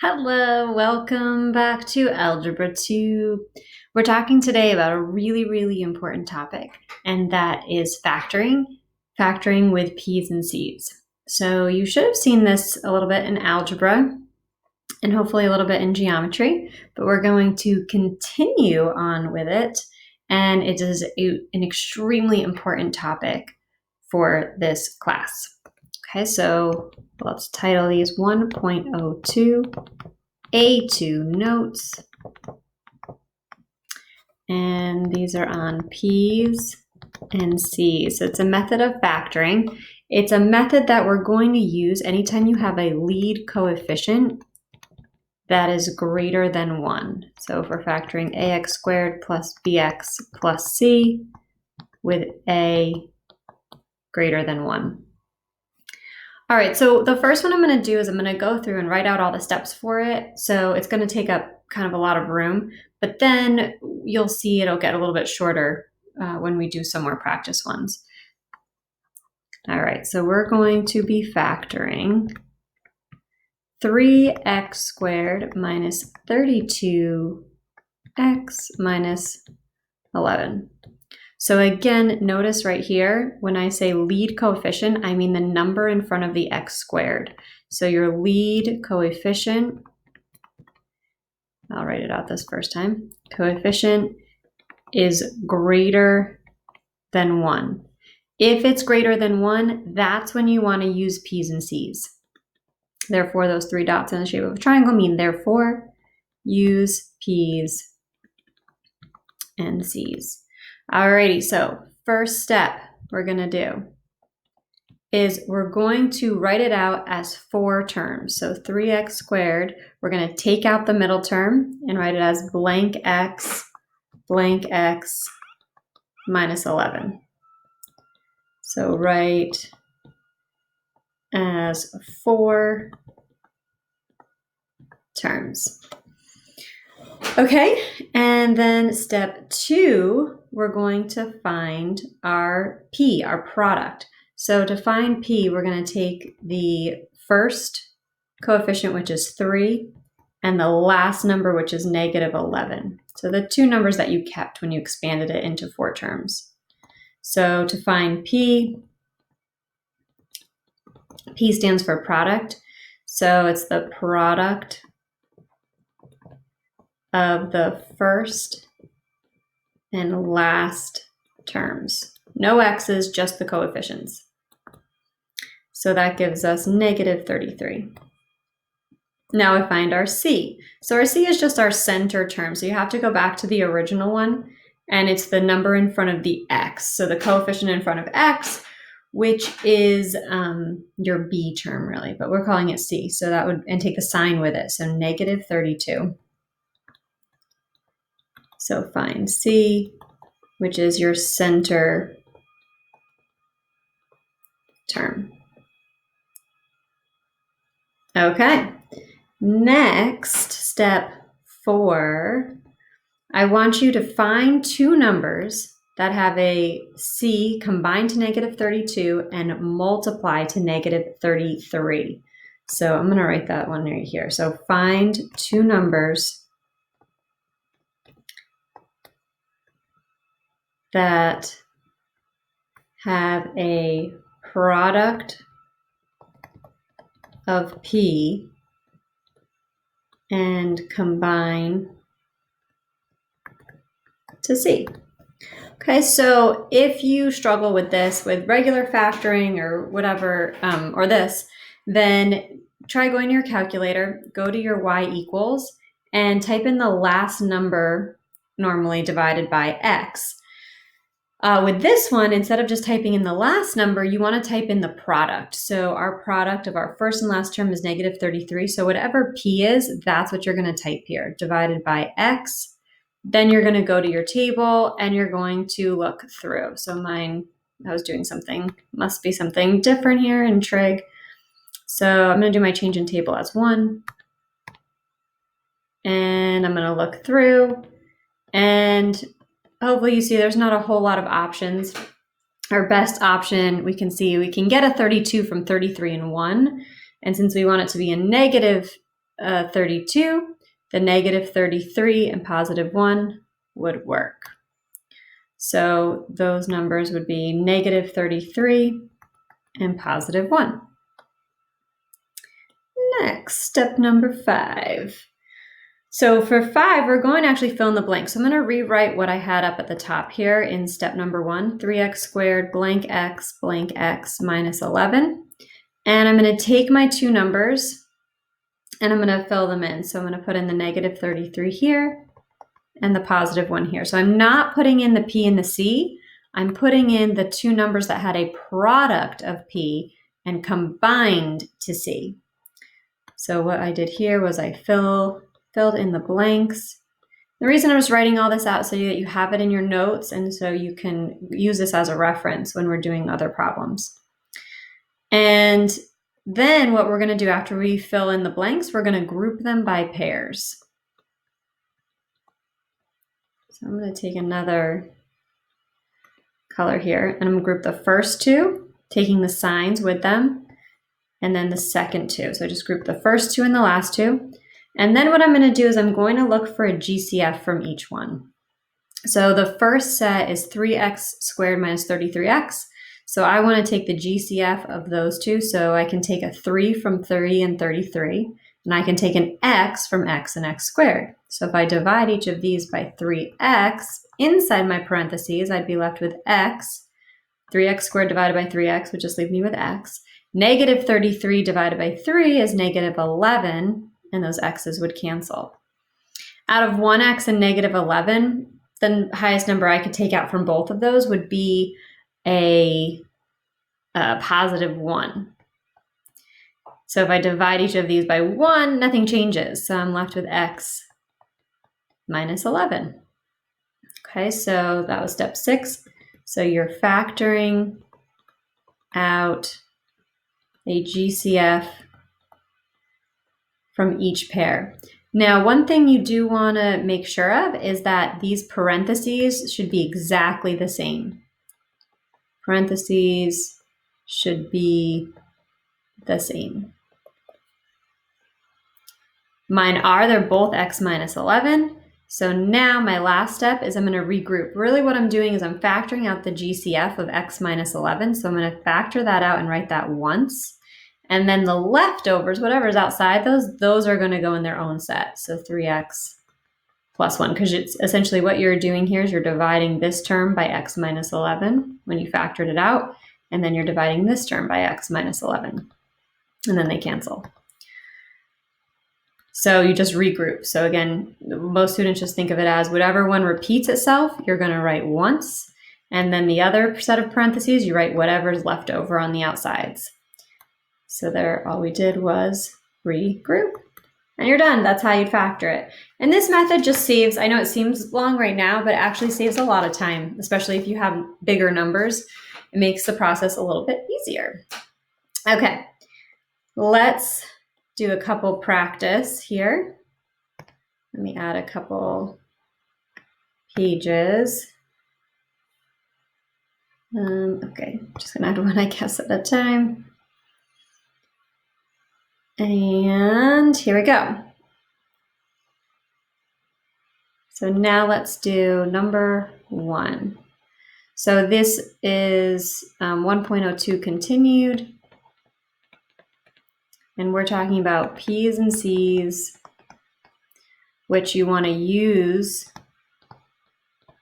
Hello, welcome back to Algebra 2. We're talking today about a really important topic, and that is factoring with P's and C's. So you should have seen this a little bit in algebra and hopefully a little bit in geometry, but we're going to continue on with it, and it is an extremely important topic for this class. Okay, so let's title these 1.02 A2 notes, and these are on P's and C's. So it's a method of factoring. It's a method that we're going to use anytime you have a lead coefficient that is greater than 1. So if we're factoring ax squared plus bx plus c with a greater than 1. All right, so the first one I'm going to do is I'm going to go through and write out all the steps for it. So it's going to take up kind of a lot of room, but then you'll see it'll get a little bit shorter when we do some more practice ones. All right, so we're going to be factoring 3x squared minus 32x minus 11. So again, notice right here, when I say lead coefficient, I mean the number in front of the x squared. So your lead coefficient, I'll write it out this first time, coefficient is greater than 1. If it's greater than 1, that's when you want to use P's and C's. Therefore, those 3 dots in the shape of a triangle mean therefore use P's and C's. Alrighty, so first step we're going to do is we're going to write it out as 4 terms. So 3x squared, we're going to take out the middle term and write it as blank x minus 11. So write as 4 terms. Okay, and then step 2, we're going to find our P, our product. So to find P, we're going to take the first coefficient, which is 3, and the last number, which is negative 11. So the 2 numbers that you kept when you expanded it into 4 terms. So to find P stands for product. So it's the product of the first and last terms. No x's, just the coefficients. So that gives us negative 33. Now we find our C. So our C is just our center term. So you have to go back to the original one, and it's the number in front of the x. So the coefficient in front of x, which is your B term really, but we're calling it C. So that would, and take the sign with it. So negative 32. So find C, which is your center term. Okay, next, step 4, I want you to find 2 numbers that have a C combined to negative 32 and multiply to negative 33. So I'm going to write that one right here. So find 2 numbers that have a product of P and combine to C. Okay, so if you struggle with this, with regular factoring or whatever, or this, then try going to your calculator, go to your y equals, and type in the last number normally divided by x. With this one, instead of just typing in the last number, you want to type in the product. So our product of our first and last term is negative 33. So whatever P is, that's what you're going to type here, divided by X. Then you're going to go to your table and you're going to look through. So mine, I was doing something, must be something different here in trig. So I'm going to do my change in table as 1. And I'm going to look through, and hopefully you see there's not a whole lot of options. Our best option, we can see we can get a 32 from 33 and 1. And since we want it to be a negative 32, the negative 33 and positive 1 would work. So those numbers would be negative 33 and positive 1. Next, step number 5. So for 5, we're going to actually fill in the blank. So I'm going to rewrite what I had up at the top here in step number 1, 3x squared blank x minus 11. And I'm going to take my two numbers and I'm going to fill them in. So I'm going to put in the negative 33 here and the positive 1 here. So I'm not putting in the p and the c. I'm putting in the two numbers that had a product of p and combined to c. So what I did here was I filled in the blanks. The reason I was writing all this out so that you have it in your notes and so you can use this as a reference when we're doing other problems. And then what we're going to do after we fill in the blanks, we're going to group them by pairs. So I'm going to take another color here and I'm going to group the first two, taking the signs with them, and then the second two. So I just group the first two and the last two. And then what I'm going to do is I'm going to look for a GCF from each one. So the first set is 3x squared minus 33x. So I want to take the GCF of those two. So I can take a 3 from 30 and 33, and I can take an x from x and x squared. So if I divide each of these by 3x, inside my parentheses, I'd be left with x. 3x squared divided by 3x would just leave me with x. Negative 33 divided by 3 is negative 11, and those x's would cancel. Out of 1x and negative 11, the highest number I could take out from both of those would be a positive 1. So if I divide each of these by 1, nothing changes. So I'm left with x minus 11. Okay, so that was step 6. So you're factoring out a GCF from each pair. Now, one thing you do want to make sure of is that these parentheses should be exactly the same. Parentheses should be the same. Mine are, they're both x minus 11. So now my last step is I'm going to regroup. Really what I'm doing is I'm factoring out the GCF of x minus 11. So I'm going to factor that out and write that once. And then the leftovers, whatever's outside those are going to go in their own set. So 3x plus 1, because it's essentially what you're doing here is you're dividing this term by x minus 11 when you factored it out, and then you're dividing this term by x minus 11, and then they cancel. So you just regroup. So again, most students just think of it as whatever one repeats itself, you're going to write once, and then the other set of parentheses, you write whatever's left over on the outsides. So there, all we did was regroup. And you're done. That's how you'd factor it. And this method just saves, I know it seems long right now, but it actually saves a lot of time, especially if you have bigger numbers. It makes the process a little bit easier. Okay, let's do a couple practice here. Let me add a couple pages. Okay, just gonna add one, I guess, at a time. And here we go. So now let's do number 1. So this is 1.02 continued. And we're talking about P's and C's, which you want to use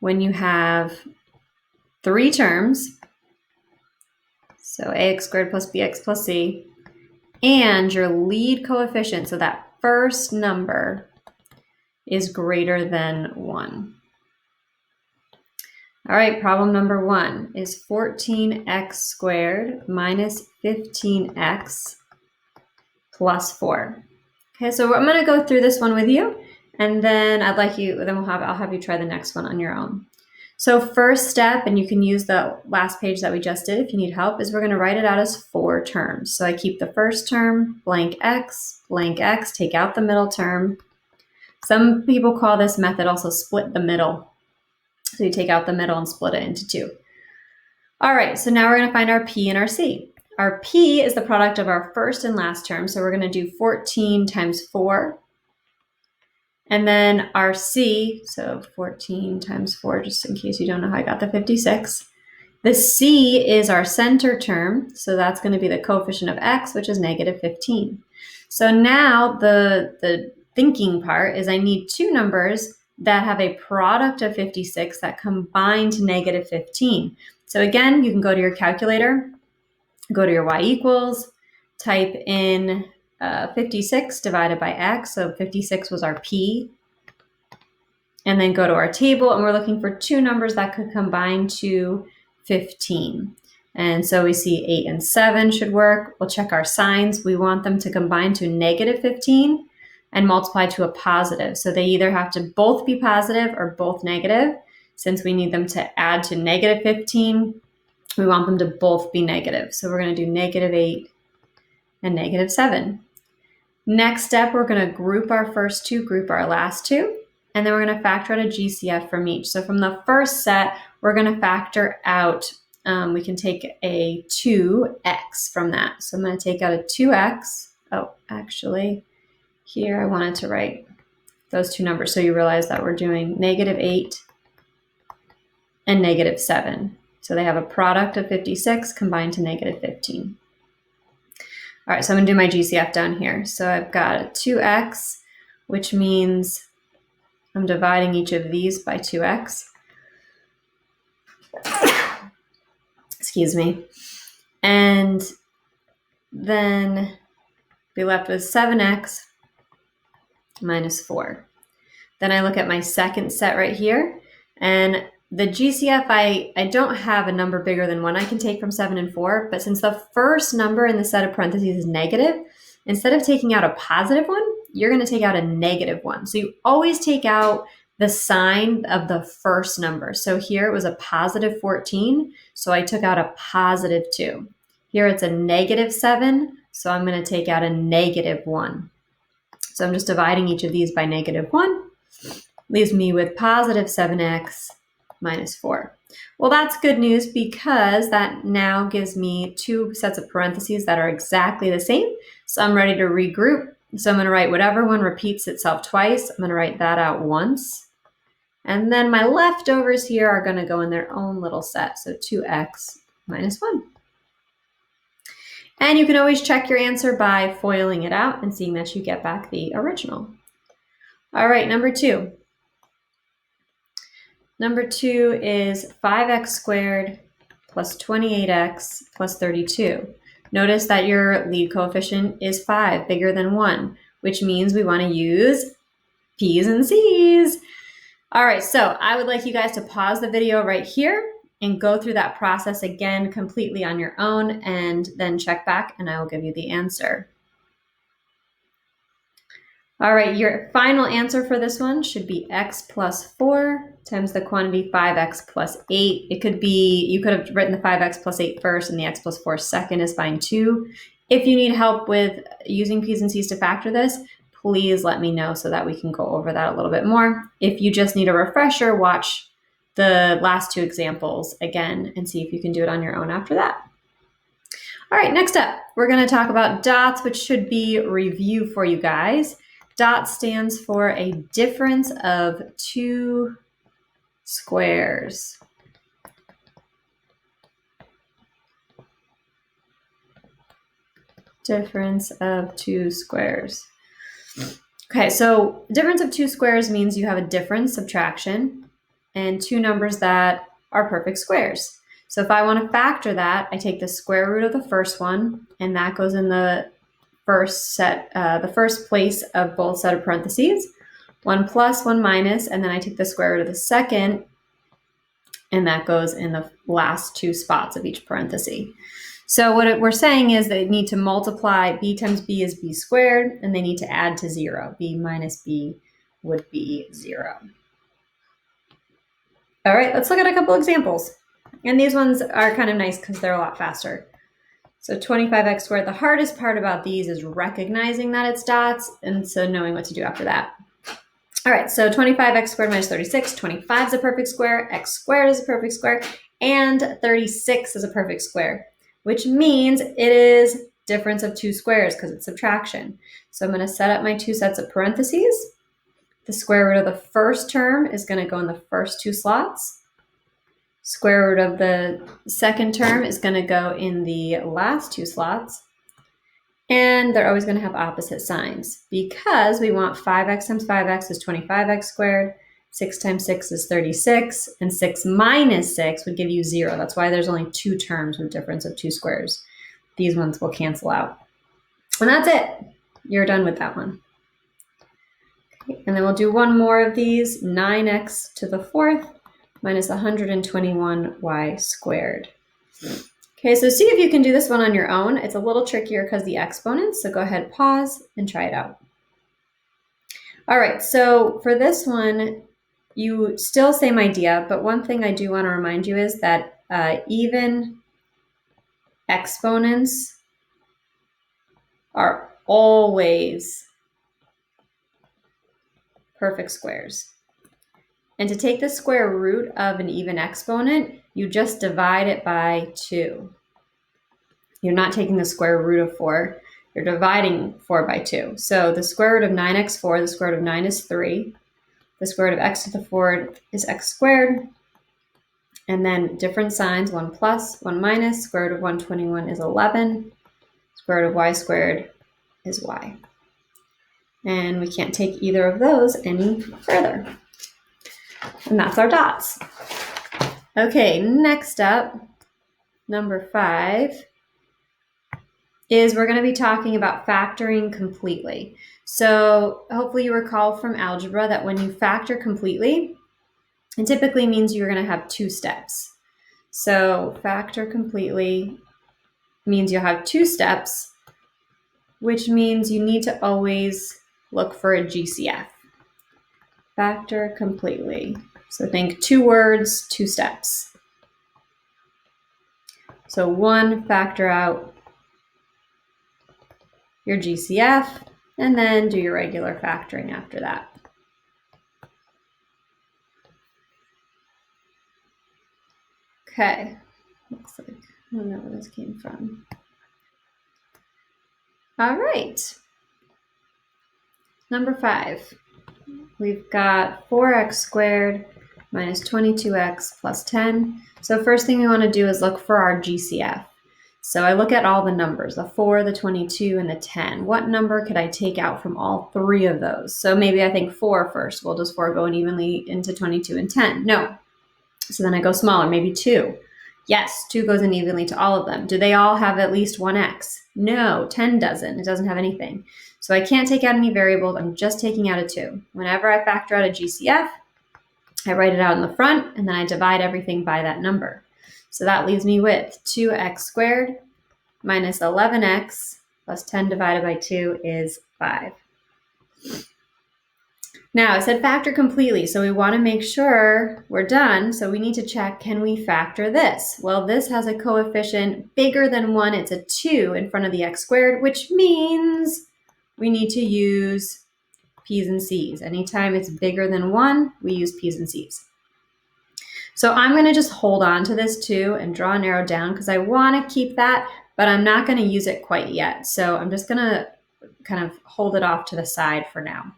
when you have 3 terms. So ax squared plus bx plus c. And your lead coefficient, so that first number, is greater than 1. All right, problem number 1 is 14x squared minus 15x plus 4. Okay, so I'm going to go through this one with you, and then I'll have you try the next one on your own. So first step, and you can use the last page that we just did if you need help, is we're going to write it out as 4 terms. So I keep the first term, blank x, take out the middle term. Some people call this method also split the middle. So you take out the middle and split it into 2. All right, so now we're going to find our P and our C. Our P is the product of our first and last term, so we're going to do 14 times 4. And then our C, so 14 times 4, just in case you don't know how I got the 56. The C is our center term, so that's going to be the coefficient of x, which is negative 15. So now the thinking part is I need two numbers that have a product of 56 that combine to negative 15. So again, you can go to your calculator, go to your y equals, type in 56 divided by x, so 56 was our P, and then go to our table, and we're looking for two numbers that could combine to 15. And so we see 8 and 7 should work. We'll check our signs. We want them to combine to negative 15 and multiply to a positive. So they either have to both be positive or both negative. Since we need them to add to negative 15, we want them to both be negative. So we're going to do negative 8 and negative 7. Next step, we're going to group our first two, group our last two, and then we're going to factor out a GCF from each. So from the first set, we're going to factor out, we can take a 2x from that. So I'm going to take out a 2x. Oh, actually, here I wanted to write those two numbers so you realize that we're doing negative 8 and negative 7. So they have a product of 56 combined to negative 15. All right, so I'm going to do my GCF down here. So I've got a 2x, which means I'm dividing each of these by 2x. Excuse me. And then be left with 7x minus 4. Then I look at my second set right here, and the GCF, I don't have a number bigger than 1 I can take from 7 and 4, but since the first number in the set of parentheses is negative, instead of taking out a positive one, you're going to take out a negative one. So you always take out the sign of the first number. So here it was a positive 14, so I took out a positive 2. Here it's a negative 7, so I'm going to take out a negative 1. So I'm just dividing each of these by negative 1. Leaves me with positive 7x minus 4. Well, that's good news because that now gives me two sets of parentheses that are exactly the same. So I'm ready to regroup. So I'm going to write whatever one repeats itself twice. I'm going to write that out once. And then my leftovers here are going to go in their own little set. So 2x minus 1. And you can always check your answer by foiling it out and seeing that you get back the original. All right, number 2. Number 2 is 5x squared plus 28x plus 32. Notice that your lead coefficient is 5, bigger than 1, which means we want to use P's and C's. All right, so I would like you guys to pause the video right here and go through that process again completely on your own, and then check back and I will give you the answer. All right, your final answer for this one should be x plus 4 times the quantity 5x plus 8. It could be, you could have written the 5x plus 8 first and the x plus 4 second is fine too. If you need help with using P's and C's to factor this, please let me know so that we can go over that a little bit more. If you just need a refresher, watch the last two examples again and see if you can do it on your own after that. All right, next up, we're going to talk about dots, which should be review for you guys. Dot stands for a difference of two squares. Difference of two squares. Okay, so difference of two squares means you have a difference, subtraction, and two numbers that are perfect squares. So if I want to factor that, I take the square root of the first one, and that goes in the first set, the first place of both set of parentheses, 1 plus, 1 minus, and then I take the square root of the second, and that goes in the last two spots of each parenthesis. So what we're saying is they need to multiply b times b is b squared, and they need to add to 0. b minus b would be 0. All right, let's look at a couple examples. And these ones are kind of nice because they're a lot faster. So 25x squared, the hardest part about these is recognizing that it's dots, and so knowing what to do after that. All right, so 25x squared minus 36, 25 is a perfect square, x squared is a perfect square, and 36 is a perfect square. which means it is difference of two squares because it's subtraction. So I'm going to set up my two sets of parentheses. The square root of the first term is going to go in the first two slots. Square root of the second term is going to go in the last two slots. And they're always going to have opposite signs because we want 5x times 5x is 25x squared, 6 times 6 is 36, and 6 minus 6 would give you 0. That's why there's only two terms with difference of two squares. These ones will cancel out. And that's it. You're done with that one. Okay, and then we'll do one more of these, 9x to the fourth minus 121y squared. Okay, so see if you can do this one on your own. It's a little trickier because the exponents, so go ahead, pause, and try it out. All right, so for this one, you still same idea, but one thing I do want to remind you is that even exponents are always perfect squares. And to take the square root of an even exponent, you just divide it by 2. You're not taking the square root of 4. You're dividing 4 by 2. So the square root of 9x4, the square root of 9 is 3. The square root of x to the 4th is x squared. And then different signs, 1 plus, 1 minus. Square root of 121 is 11. Square root of y squared is y. And we can't take either of those any further. And that's our dots. Okay, next up, number 5, is we're going to be talking about factoring completely. So hopefully you recall from algebra that when you factor completely, it typically means you're going to have 2 steps. So factor completely means you'll have 2 steps, which means you need to always look for a GCF. Factor completely. So think 2 words, 2 steps. So 1, factor out your GCF, and then do your regular factoring after that. Okay, looks like, I don't know where this came from. All right, number 5. We've got 4x squared minus 22x plus 10. So first thing we want to do is look for our GCF. So I look at all the numbers, the 4, the 22, and the 10. What number could I take out from all 3 of those? So maybe I think 4 first. Well, does 4 go evenly into 22 and 10? No. So then I go smaller, maybe 2. Yes, 2 goes in evenly to all of them. Do they all have at least 1x? No, 10 doesn't. It doesn't have anything. So I can't take out any variables. I'm just taking out a 2. Whenever I factor out a GCF, I write it out in the front, and then I divide everything by that number. So that leaves me with 2x squared minus 11x plus 10 divided by 2 is 5. Now, I said factor completely, so we want to make sure we're done. So we need to check, can we factor this? Well, this has a coefficient bigger than 1. It's a 2 in front of the x squared, which means we need to use P's and C's. Anytime it's bigger than 1, we use P's and C's. So I'm going to just hold on to this 2 and draw an arrow down because I want to keep that, but I'm not going to use it quite yet. So I'm just going to kind of hold it off to the side for now.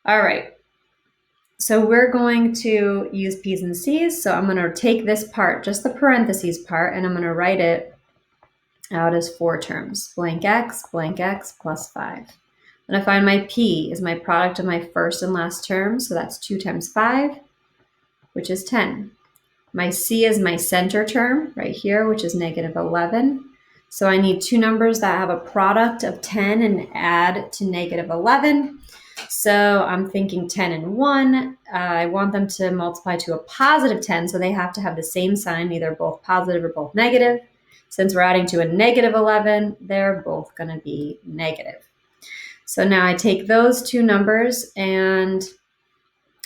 All right, so we're going to use P's and C's. So I'm going to take this part, just the parentheses part, and I'm going to write it out as 4 terms. Blank x plus 5. I'm going to find my P is my product of my first and last term. So that's 2 times 5, which is 10. My C is my center term right here, which is negative 11. So I need 2 numbers that have a product of 10 and add to negative 11. So I'm thinking 10 and 1. I want them to multiply to a positive 10, so they have to have the same sign, either both positive or both negative. Since we're adding to a negative 11, they're both going to be negative. So now I take those 2 numbers and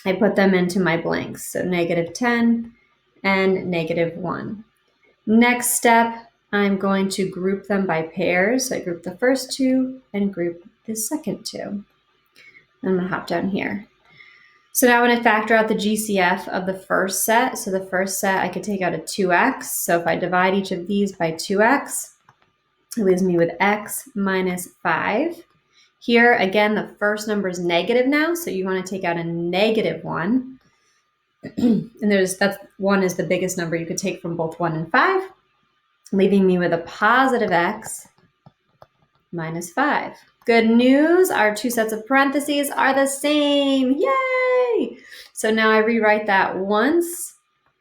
I put them into my blanks. So negative 10 and negative 1. Next step, I'm going to group them by pairs. So I group the first 2 and group the second 2. I'm going to hop down here. So now when I factor out the GCF of the first set, so the first set I could take out a 2x. So if I divide each of these by 2x, it leaves me with x minus 5. Here, again, the first number is negative now, so you want to take out a negative 1. And that's 1 is the biggest number you could take from both 1 and 5, leaving me with a positive x minus 5. Good news, our two sets of parentheses are the same. Yay! So now I rewrite that once,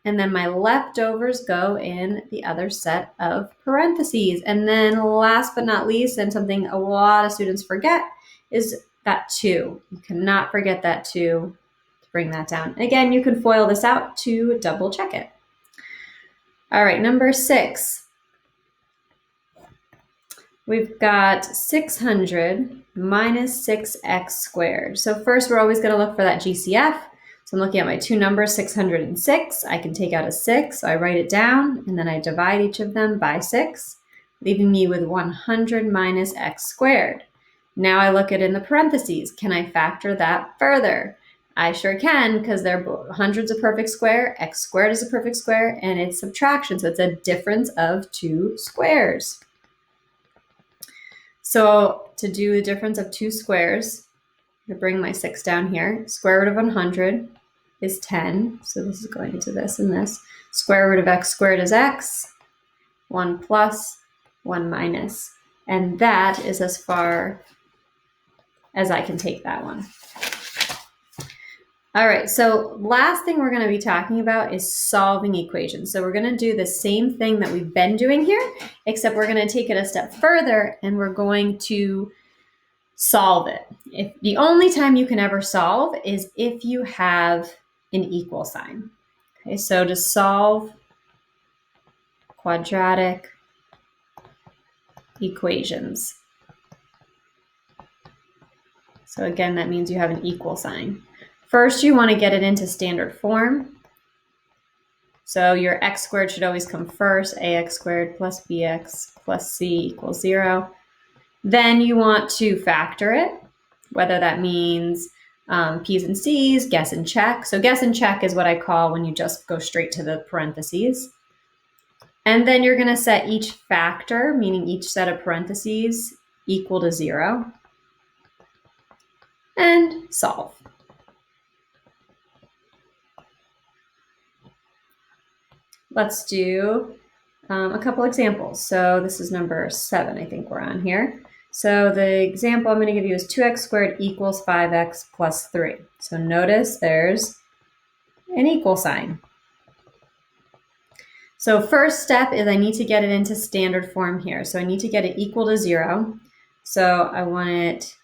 and then my leftovers go in the other set of parentheses. And then last but not least, and something a lot of students forget, is that 2. You cannot forget that 2 to bring that down. And again, you can FOIL this out to double check it. All right, number 6. We've got 600 minus 6x squared. So first, we're always going to look for that GCF. So I'm looking at my two numbers, 606. I can take out a 6, so I write it down, and then I divide each of them by 6, leaving me with 100 minus x squared. Now I look at it in the parentheses. Can I factor that further? I sure can, because they're hundreds a perfect square, x squared is a perfect square, and it's subtraction, so it's a difference of two squares. So to do the difference of two squares, I'm gonna bring my 6 down here. Square root of 100 is 10. So this is going into this and this. Square root of x squared is x. 1 plus, 1 minus. And that is as far as I can take that one. All right, so last thing we're going to be talking about is solving equations. So we're going to do the same thing that we've been doing here, except we're going to take it a step further and we're going to solve it. If the only time you can ever solve is if you have an equal sign. Okay, so to solve quadratic equations. So again, that means you have an equal sign. First, you want to get it into standard form. So your x squared should always come first, ax squared plus bx plus c equals 0. Then you want to factor it, whether that means p's and c's, guess and check. So guess and check is what I call when you just go straight to the parentheses. And then you're going to set each factor, meaning each set of parentheses, equal to 0. And solve. Let's do a couple examples. So this is number 7, I think we're on here. So the example I'm going to give you is 2x squared equals 5x plus 3. So notice there's an equal sign. So first step is I need to get it into standard form here. So I need to get it equal to 0. So I want it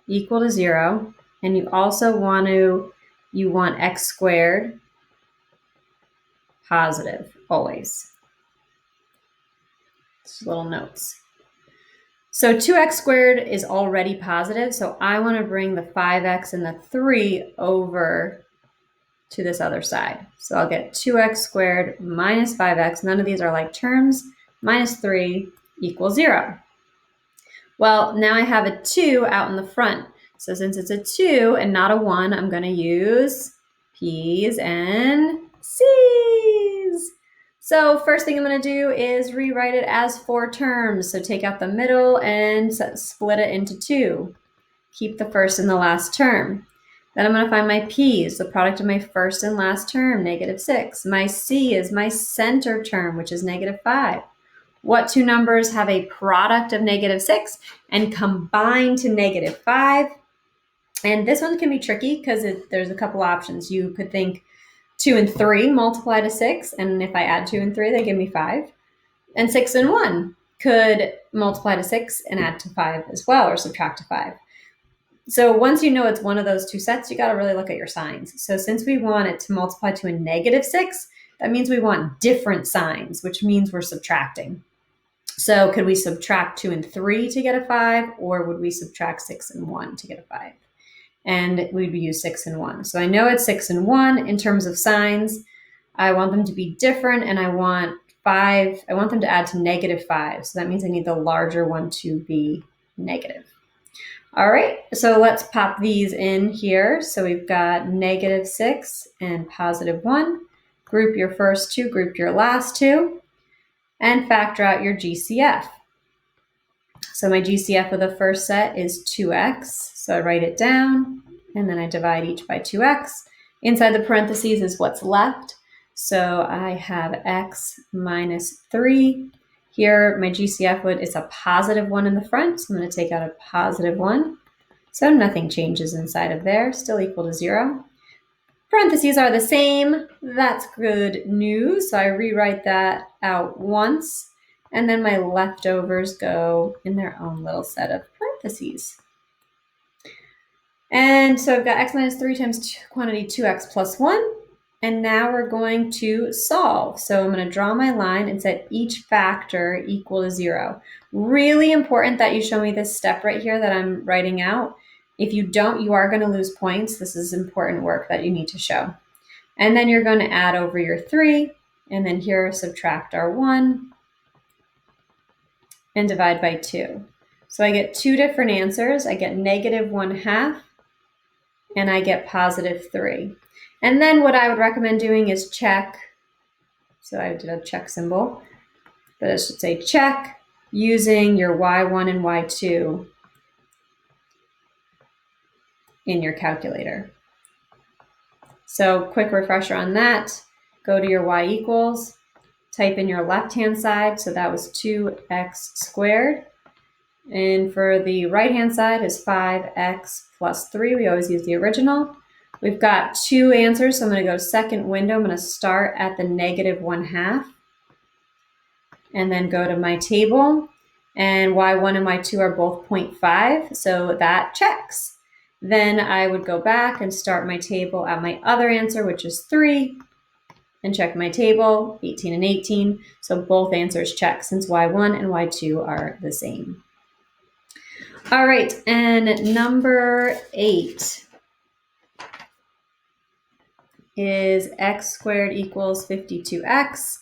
equal to 0. And you also want x squared positive, always. Just little notes. So 2x squared is already positive, so I want to bring the 5x and the 3 over to this other side. So I'll get 2x squared minus 5x, none of these are like terms, minus 3 equals 0. Well, now I have a 2 out in the front. So since it's a 2 and not a 1, I'm going to use p's and c's. So first thing I'm going to do is rewrite it as 4 terms. So take out the middle and split it into 2. Keep the first and the last term. Then I'm going to find my p's, the product of my first and last term, -6. My c is my center term, which is -5. What two numbers have a product of -6 and combine to -5? And this one can be tricky because there's a couple options. You could think 2 and 3 multiply to 6, and if I add 2 and 3, they give me 5. And 6 and 1 could multiply to 6 and add to 5 as well, or subtract to 5. So once you know it's one of those two sets, you got to really look at your signs. So since we want it to multiply to a -6, that means we want different signs, which means we're subtracting. So could we subtract 2 and 3 to get a 5, or would we subtract 6 and 1 to get a 5? And we'd use 6 and 1. So I know it's 6 and 1 in terms of signs. I want them to be different, and I want them to add to -5. So that means I need the larger one to be negative. All right, so let's pop these in here. So we've got -6 and +1. Group your first two, group your last two, and factor out your GCF. So my GCF of the first set is 2x. So I write it down, and then I divide each by 2x. Inside the parentheses is what's left. So I have x minus 3. Here, my GCF it's a +1 in the front, so I'm going to take out a +1. So nothing changes inside of there, still equal to 0. Parentheses are the same. That's good news. So I rewrite that out once, and then my leftovers go in their own little set of parentheses. And so I've got x minus 3 times quantity 2x plus 1. And now we're going to solve. So I'm going to draw my line and set each factor equal to 0. Really important that you show me this step right here that I'm writing out. If you don't, you are going to lose points. This is important work that you need to show. And then you're going to add over your 3, and then here subtract our 1, and divide by 2. So I get two different answers. I get -1/2, and I get +3. And then what I would recommend doing is check. So I did a check symbol, but it should say check using your y1 and y2 in your calculator. So quick refresher on that. Go to your y equals, type in your left-hand side. So that was 2x squared. And for the right-hand side is 5x plus 3. We always use the original. We've got two answers, so I'm going to go second window. I'm going to start at the -1/2 and then go to my table. And y1 and y2 are both 0.5, so that checks. Then I would go back and start my table at my other answer, which is 3, and check my table, 18 and 18. So both answers check since y1 and y2 are the same. All right, and number 8. Is x squared equals 52x.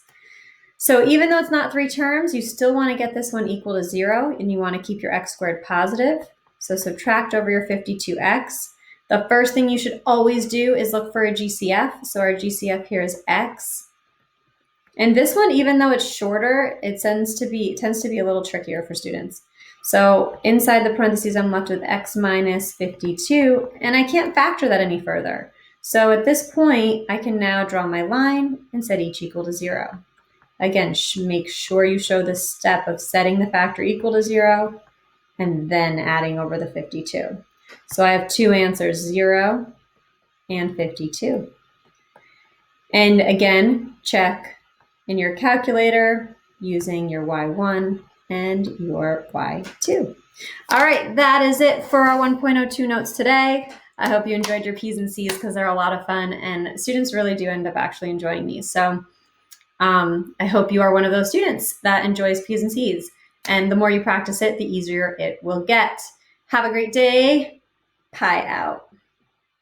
So even though it's not 3 terms, you still want to get this one equal to 0, and you want to keep your x squared positive. So subtract over your 52x. The first thing you should always do is look for a GCF. So our GCF here is x. And this one, even though it's shorter, it tends to be a little trickier for students. So inside the parentheses, I'm left with x minus 52, and I can't factor that any further. So at this point, I can now draw my line and set each equal to 0. Again, make sure you show the step of setting the factor equal to 0 and then adding over the 52. So I have two answers, 0 and 52. And again, check in your calculator using your y1 and your y2. All right, that is it for our 1.02 notes today. I hope you enjoyed your P's and C's because they're a lot of fun, and students really do end up actually enjoying these. So I hope you are one of those students that enjoys P's and C's. And the more you practice it, the easier it will get. Have a great day. Pie out.